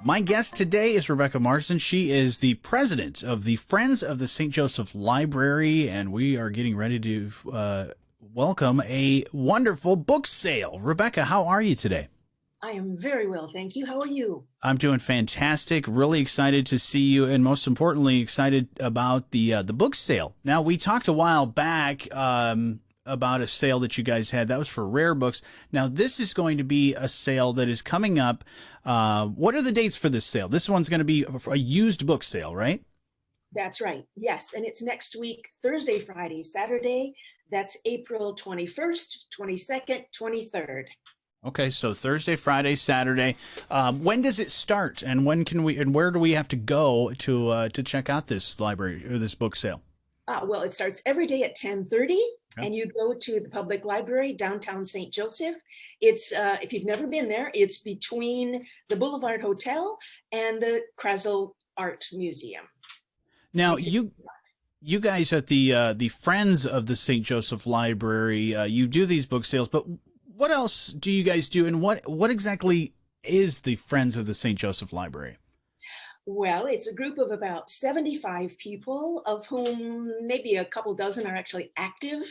My guest today is Rebecca Marsden. She is the president of the Friends of the St. Joseph Library, and we are getting ready to welcome a wonderful book sale. Rebecca, how are you today? I am very well, thank you. How are you? I'm doing fantastic. Really excited to see you, and most importantly, excited about the book sale. Now, we talked a while back about a sale that you guys had. That was for rare books. Now, this is going to be a sale that is coming up. What are the dates for this sale? This one's going to be a used book sale, right? That's right. Yes, and it's next week, Thursday, Friday, Saturday. That's April 21st, 22nd, 23rd. Okay, so Thursday, Friday, Saturday. When does it start, and when can we, and where do we have to go to check out this library or this book sale? Well, it starts every day at 10:30, Okay. and you go to the public library downtown St. Joseph. It's if you've never been there, it's between the Boulevard Hotel and the Krasel Art Museum. Now, It's you guys at the Friends of the St. Joseph Library, you do these book sales, but what else do you guys do, and what exactly is the Friends of the St. Joseph Library? Well, it's a group of about 75 people, of whom maybe a couple dozen are actually active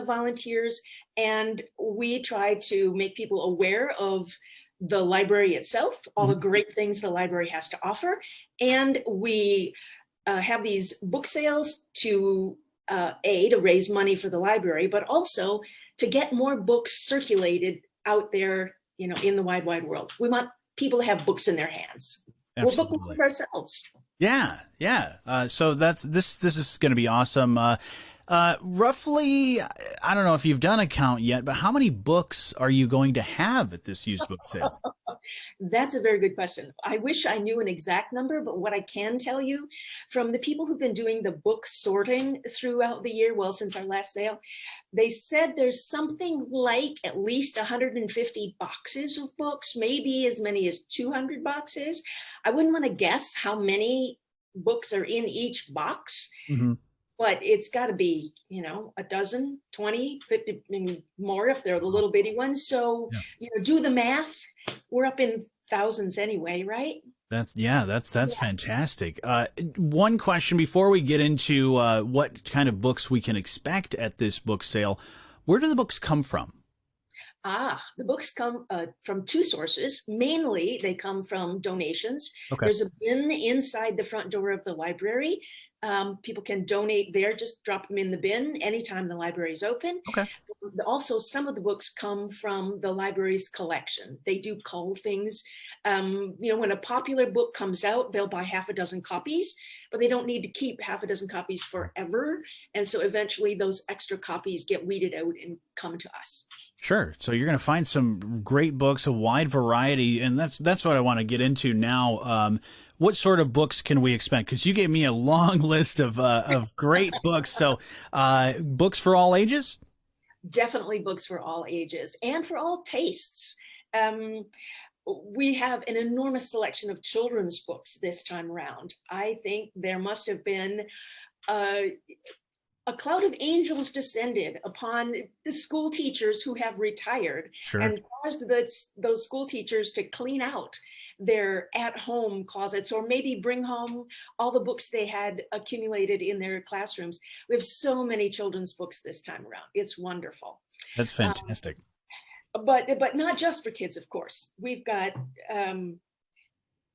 volunteers. And we try to make people aware of the library itself, all the great things the library has to offer. And we have these book sales to to raise money for the library, but also to get more books circulated out there, in the wide, wide world. We want people to have books in their hands. We're book Absolutely. lovers ourselves. Yeah, yeah. So that's this. This is going to be awesome. Roughly, I don't know if you've done a count yet, but how many books are you going to have at this used book sale? That's a very good question. I wish I knew an exact number, but what I can tell you from the people who've been doing the book sorting throughout the year, well, since our last sale, they said there's something like at least 150 boxes of books, maybe as many as 200 boxes. I wouldn't want to guess how many books are in each box, Hmm. but it's got to be, a dozen, 20, 50, maybe more if they're the little bitty ones. So, Yeah. do the math. We're up in thousands anyway, right? That's fantastic. One question before we get into what kind of books we can expect at this book sale. Where do the books come from? The books come from two sources. Mainly, they come from donations. Okay. There's a bin inside the front door of the library. People can donate there, just drop them in the bin anytime the library is open. Okay. Also, some of the books come from the library's collection. They do cull things. When a popular book comes out, they'll buy half a dozen copies, but they don't need to keep half a dozen copies forever. And so eventually those extra copies get weeded out and come to us. Sure. So you're going to find some great books, a wide variety, and that's what I want to get into now. What sort of books can we expect? Because you gave me a long list of great books. So, books for all ages? Definitely books for all ages and for all tastes. We have an enormous selection of children's books this time around. I think there must have been a cloud of angels descended upon the school teachers who have retired Sure. and caused those school teachers to clean out their at-home closets, or maybe bring home all the books they had accumulated in their classrooms. We have so many children's books this time around. It's wonderful. That's fantastic. But not just for kids, of course. We've got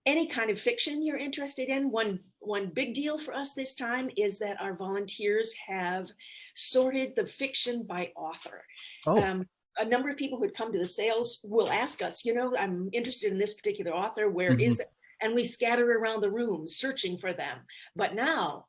any kind of fiction you're interested in. One big deal for us this time is that our volunteers have sorted the fiction by author. Oh, A number of people who had come to the sales will ask us, I'm interested in this particular author, where mhm. is it? And we scatter around the room searching for them. But now,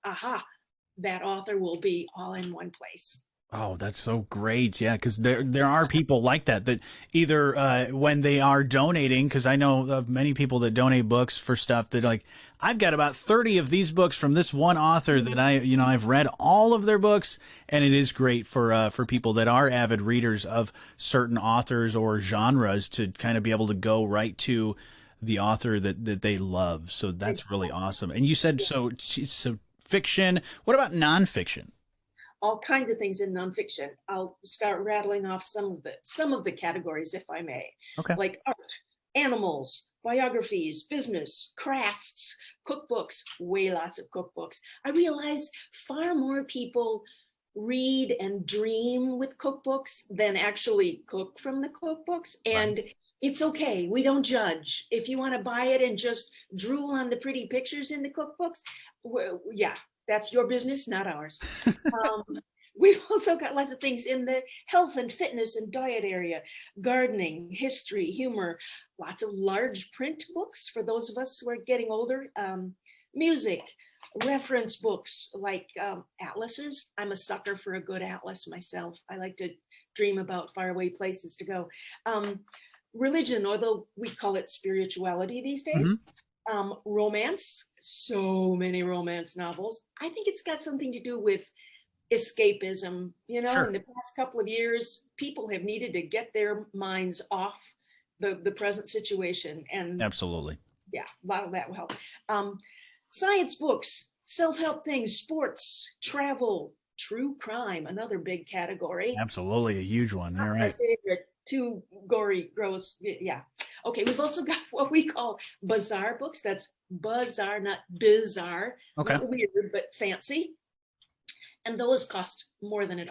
that author will be all in one place. Oh, that's so great. Yeah, because there are people like that either when they are donating, because I know of many people that donate books for stuff that like, I've got about 30 of these books from this one author that I've read all of their books, and it is great for people that are avid readers of certain authors or genres to kind of be able to go right to the author that they love. So that's really awesome. And you said so fiction. What about nonfiction? All kinds of things in nonfiction. I'll start rattling off some of the categories, if I may, Okay. like art, animals, biographies, business, crafts, cookbooks, way lots of cookbooks. I realize far more people read and dream with cookbooks than actually cook from the cookbooks. Right. And it's okay. We don't judge. If you want to buy it and just drool on the pretty pictures in the cookbooks, well, yeah, that's your business, not ours. We've also got lots of things in the health and fitness and diet area, gardening, history, humor, lots of large print books for those of us who are getting older, music, reference books like atlases. I'm a sucker for a good atlas myself. I like to dream about faraway places to go. Religion, although we call it spirituality these days. Romance, so many romance novels. I think it's got something to do with escapism. You know, Sure. in the past couple of years, people have needed to get their minds off the present situation. And Absolutely. yeah, a lot of that will help. Science books, self-help things, sports, travel, true crime, another big category. Absolutely. A huge one. All My right. favorite, too gory, gross. Yeah. Okay, we've also got what we call bazaar books. That's bazaar, not bizarre, Okay. not weird, but fancy. And those cost more than $1.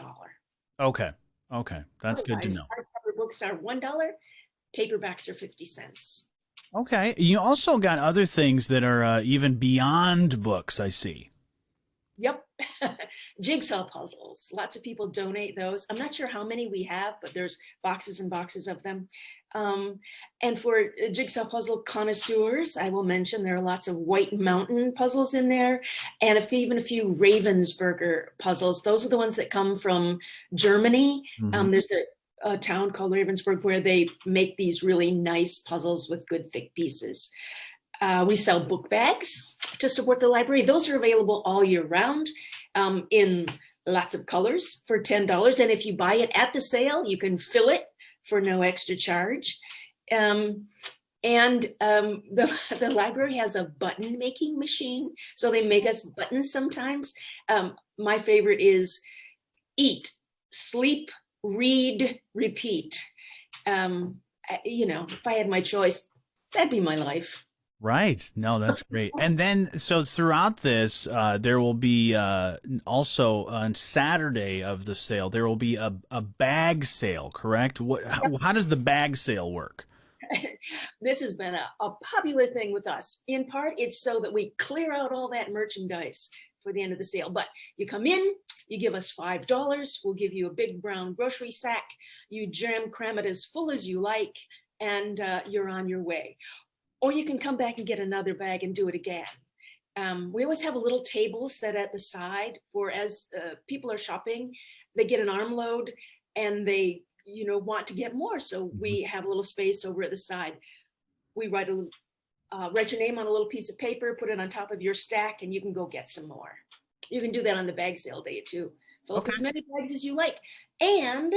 Okay. Okay. That's good to Otherwise, know. hardcover books are $1, paperbacks are 50 cents. Okay. You also got other things that are even beyond books, I see. Yep. Jigsaw puzzles. Lots of people donate those. I'm not sure how many we have, but there's boxes and boxes of them. And for jigsaw puzzle connoisseurs, I will mention there are lots of White Mountain puzzles in there, and even a few Ravensburger puzzles. Those are the ones that come from Germany. There's a town called Ravensburg where they make these really nice puzzles with good thick pieces. We sell book bags to support the library. Those are available all year round in lots of colors for $10. And if you buy it at the sale, you can fill it for no extra charge. The library has a button making machine. So they make us buttons sometimes. My favorite is eat, sleep, read, repeat. You know, if I had my choice, that'd be my life. Right. No, that's great. And then, so throughout this, there will be also on Saturday of the sale, there will be a bag sale, correct? How does the bag sale work? This has been a popular thing with us. In part, it's so that we clear out all that merchandise for the end of the sale. But you come in, you give us $5, we'll give you a big brown grocery sack, you cram it as full as you like, and you're on your way. Or you can come back and get another bag and do it again. We always have a little table set at the side for as people are shopping, they get an armload and they, you know, want to get more. So we have a little space over at the side. We write your name on a little piece of paper, put it on top of your stack, and you can go get some more. You can do that on the bag sale day too. Fill up as many bags as you like. And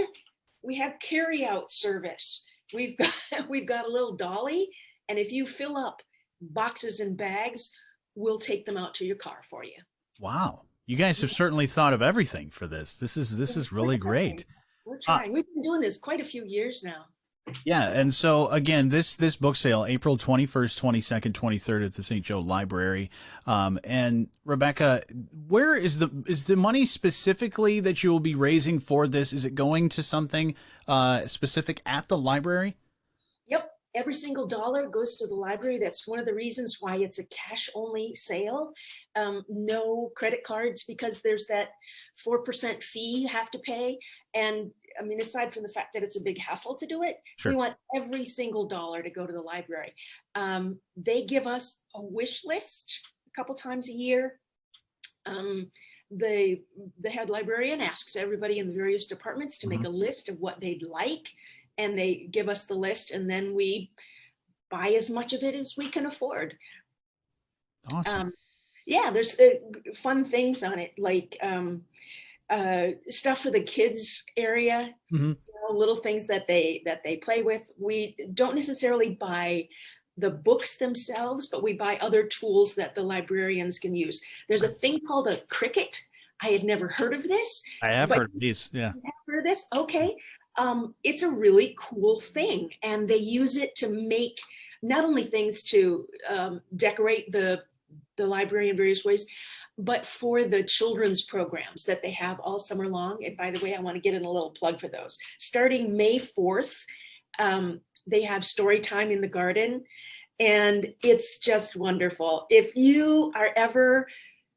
we have carry out service. We've got a little dolly. And if you fill up boxes and bags, we'll take them out to your car for you. Wow. You guys have certainly thought of everything for this. This is really great. We're trying. We've been doing this quite a few years now. Yeah, and so again, this book sale, April 21st, 22nd, 23rd at the St. Joe Library. And Rebecca, where is the money specifically that you will be raising for this? Is it going to something specific at the library? Yep. Every single dollar goes to the library. That's one of the reasons why it's a cash only sale. No credit cards, because there's that 4% fee you have to pay. And I mean, aside from the fact that it's a big hassle to do it, Sure. We want every single dollar to go to the library. They give us a wish list a couple times a year. The head librarian asks everybody in the various departments to make a list of what they'd like, and they give us the list, and then we buy as much of it as we can afford. Awesome. Yeah, there's fun things on it, like stuff for the kids area, you know, little things that they play with. We don't necessarily buy the books themselves, but we buy other tools that the librarians can use. There's a thing called a Cricut. I had never heard of this. I have heard of these. Yeah. You have heard of this? Okay. It's a really cool thing, and they use it to make not only things to decorate the library in various ways, but for the children's programs that they have all summer long. And by the way, I want to get in a little plug for those. Starting May 4th, they have story time in the garden, and it's just wonderful. If you are ever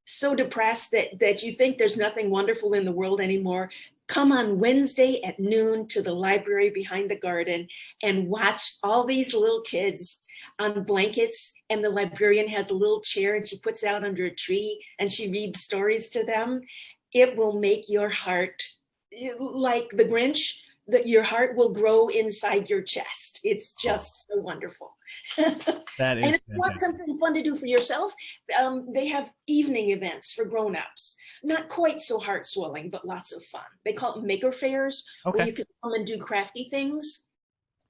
so depressed that you think there's nothing wonderful in the world anymore, come on Wednesday at noon to the library behind the garden and watch all these little kids on blankets, and the librarian has a little chair and she puts it out under a tree and she reads stories to them. It will make your heart, like the Grinch, that your heart will grow inside your chest. It's just so wonderful. That And is if you want fantastic. something fun to do for yourself, they have evening events for grown-ups. Not quite so heart swelling, but lots of fun. They call it maker fairs, where Okay. you can come and do crafty things.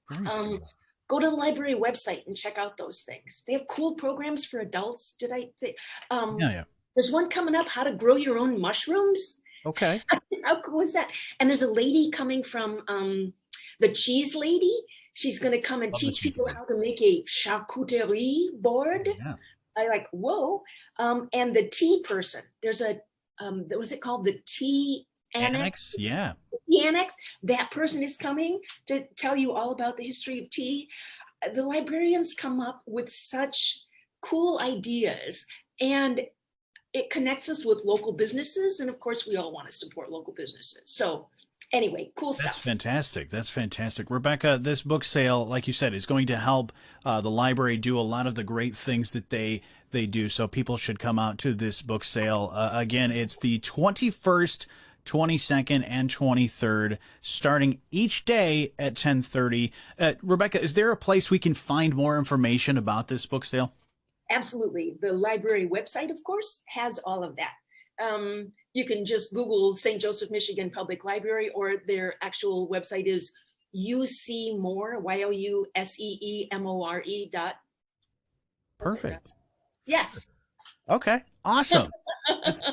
Very Um, cool. Go to the library website and check out those things. They have cool programs for adults. Did I say? Yeah, yeah. There's one coming up, how to grow your own mushrooms. Okay. How cool is that? And there's a lady coming from the cheese lady. She's going to come and Love the teach cheese people lady. how to make a charcuterie board. Yeah. I like, whoa. And the tea person. There's a, what was it called? The tea annex. Annex. Yeah. The annex. That person is coming to tell you all about the history of tea. The librarians come up with such cool ideas, and it connects us with local businesses. And of course, we all want to support local businesses. So anyway, cool That's stuff. fantastic. That's fantastic. Rebecca, this book sale, like you said, is going to help the library do a lot of the great things that they do. So people should come out to this book sale. Again, it's the 21st, 22nd, and 23rd, starting each day at 10:30. Rebecca, is there a place we can find more information about this book sale? Absolutely. The library website, of course, has all of that. You can just Google St. Joseph, Michigan Public Library, or their actual website is UCMore, YOUSEEMORE dot. Perfect. Yes. Okay. Awesome.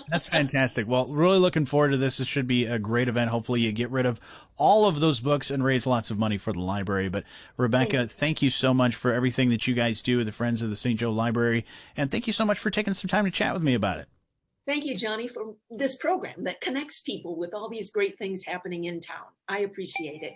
That's fantastic. Well, really looking forward to this. This should be a great event. Hopefully you get rid of all of those books and raise lots of money for the library. But Rebecca, thank you so much for everything that you guys do with the Friends of the St. Joe Library. And thank you so much for taking some time to chat with me about it. Thank you, Johnny, for this program that connects people with all these great things happening in town. I appreciate it.